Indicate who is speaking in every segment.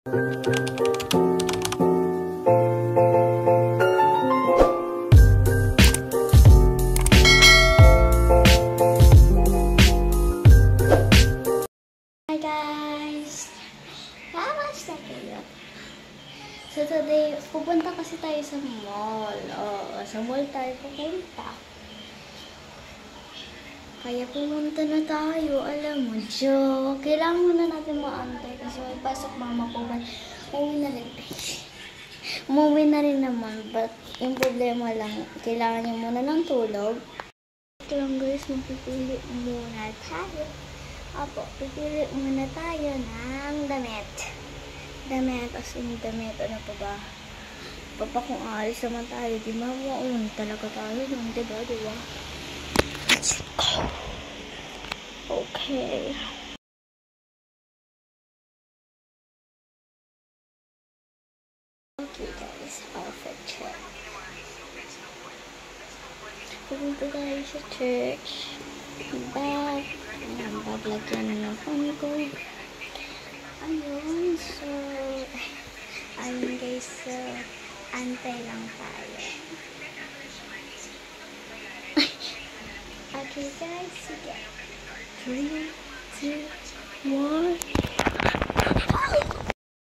Speaker 1: Guys! Kamusta kayo? So today, pupunta kasi tayo sa mall. Sa mall tayo pupunta. Kaya pumunta na tayo. Alam mo, joke. Kailangan muna natin maantay kasi may pasok mama ko. Umuwi na rin. Umuwi na rin naman. But yung problema lang, kailangan niya muna ng tulog. Ito lang guys, magpipili muna tayo. Apo, pipili muna tayo ng damit. Damit, as in damit. Ano pa ba? Papa, kung aalis naman tayo, di mawawin talaga tayo nung, diba? Let's go. Okay. Okay guys, outfit check. Pupunta tayo sa church. Bag. Ayan, bag lagyan ng phone ko. Ayun, so ayun guys, so antay lang tayo. Okay guys, sige. 3, 2, 1.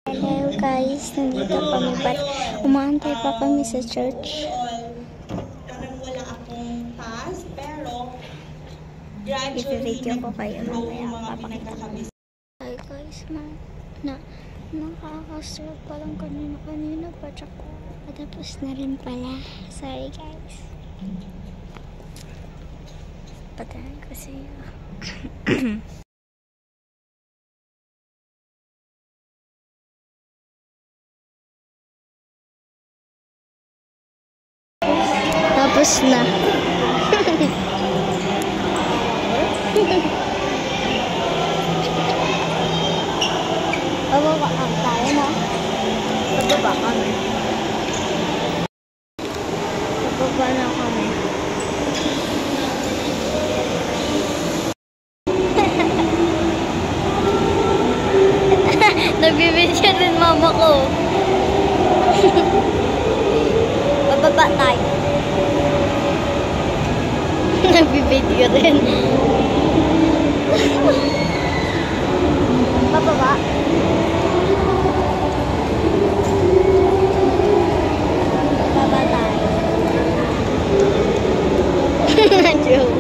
Speaker 1: Hello guys, nandito kami pa. Umaantay pa kami sa church.
Speaker 2: Wala akong pass, pero
Speaker 1: i-video ko kayo mamaya. Papakita kami. Hi guys, nakaka-serve pa lang kanina pa tsaka patapos na rin pala. Sorry guys. Patayin ko sa'yo. Tapos na. Bababa kami tayo na. Bababa kami. Bababa na kami. Nagbibidyo rin mama ko. Bababa tayo. Nagbibidyo rin. Bababa. Bababa tayo. Joke.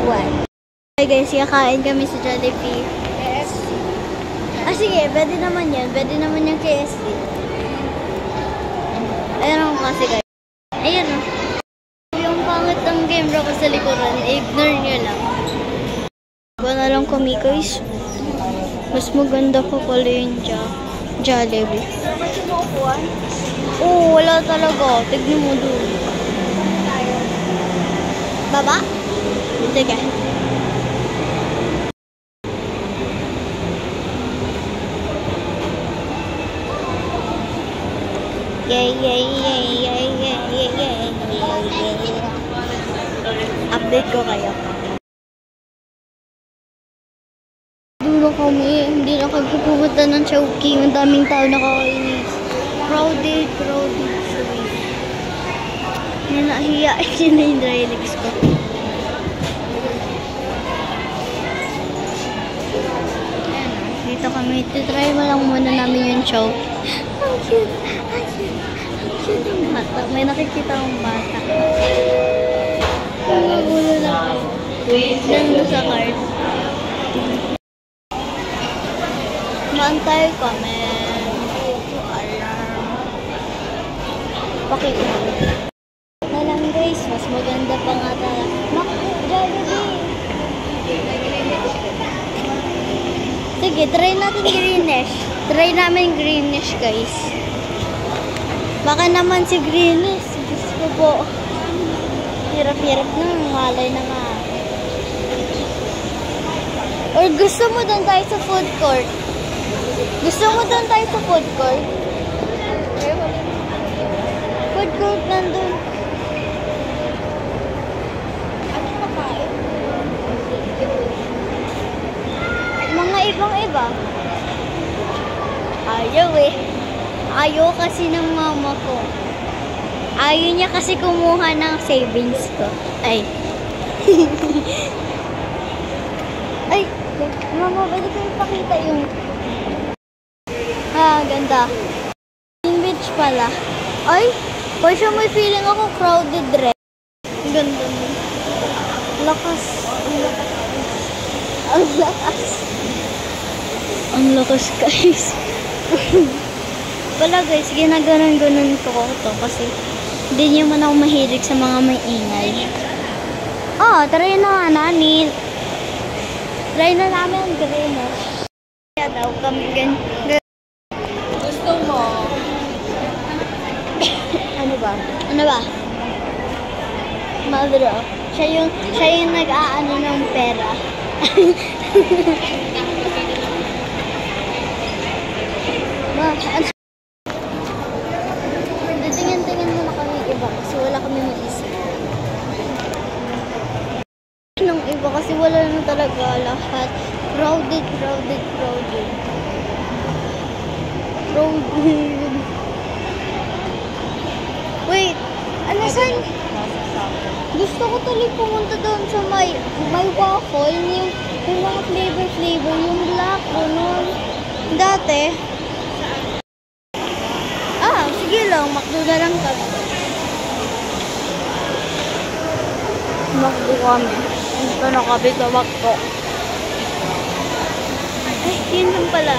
Speaker 1: What? Hey guys, kakain kami sa Jollibee. KFC. Sige, pwede naman yan. Pwede naman yung KFC. Ayun ako kasi guys. Ayun o. Yung pangit ng game bro ko sa likuran, ignore nyo lang. Wala na lang kami guys. Mas maganda pa pala yung Jollibee. Oo, wala talaga. Tignan mo doon. Baba? Sige. Update ko kayo. Dulo kami, hindi na kami pupunta ng Chowking. Ang daming tao nakakainis. Crowded. Nahiya yun na yung dry legs ko. Ayan, dito kami. Try mo lang muna namin yung chow. Ang cute. Ang bata. May nakikita akong bata. Ulo na ako. Nandun sa card. Maantay kami. Alarm. Pakita. Na lang guys, mas maganda pa nga talaga. Jollibee! Sige, try natin greenish. Try namin greenish guys. Baka naman si greenish. Gusto ko po. Hirap-hirap na. Malay na nga. Or gusto mo doon tayo sa food court? Gusto mo doon tayo sa food court? Food court nandun. ibang iba. Ayaw eh. Ayaw kasi ng mama ko. Ayaw niya kasi kumuha ng savings ko. Ay. Ay, mama, pwede ko ipakita yung... Ah, ganda. Yung beach pala. Ay, for sure may feeling ako crowded rin. Ganda mo. Lakas. Ang lakas. Ang lakas. Ang lakas, guys. Wala guys, ginaganon-ganon ko to kasi hindi naman ako mahilig sa mga may ingay. Oh, try na nga namin. Try na namin ang green. Kaya daw kami
Speaker 2: Gusto mo?
Speaker 1: Ano ba? Ano ba? Madro. Siya yung nag-aano ng pera. Ma, ano? Tingin muna kami iba kasi wala kami maisip. Ng iba kasi wala na talaga lahat. Crowded. Wait, ano saan? Gusto ko tuloy pumunta doon sa may waffle, yung mga flavor, yung black, nun. Dati. Ah, sige lang, McDo na lang kami. McDo kami. Ito na kami sa McDo. Ay, yun lang pala.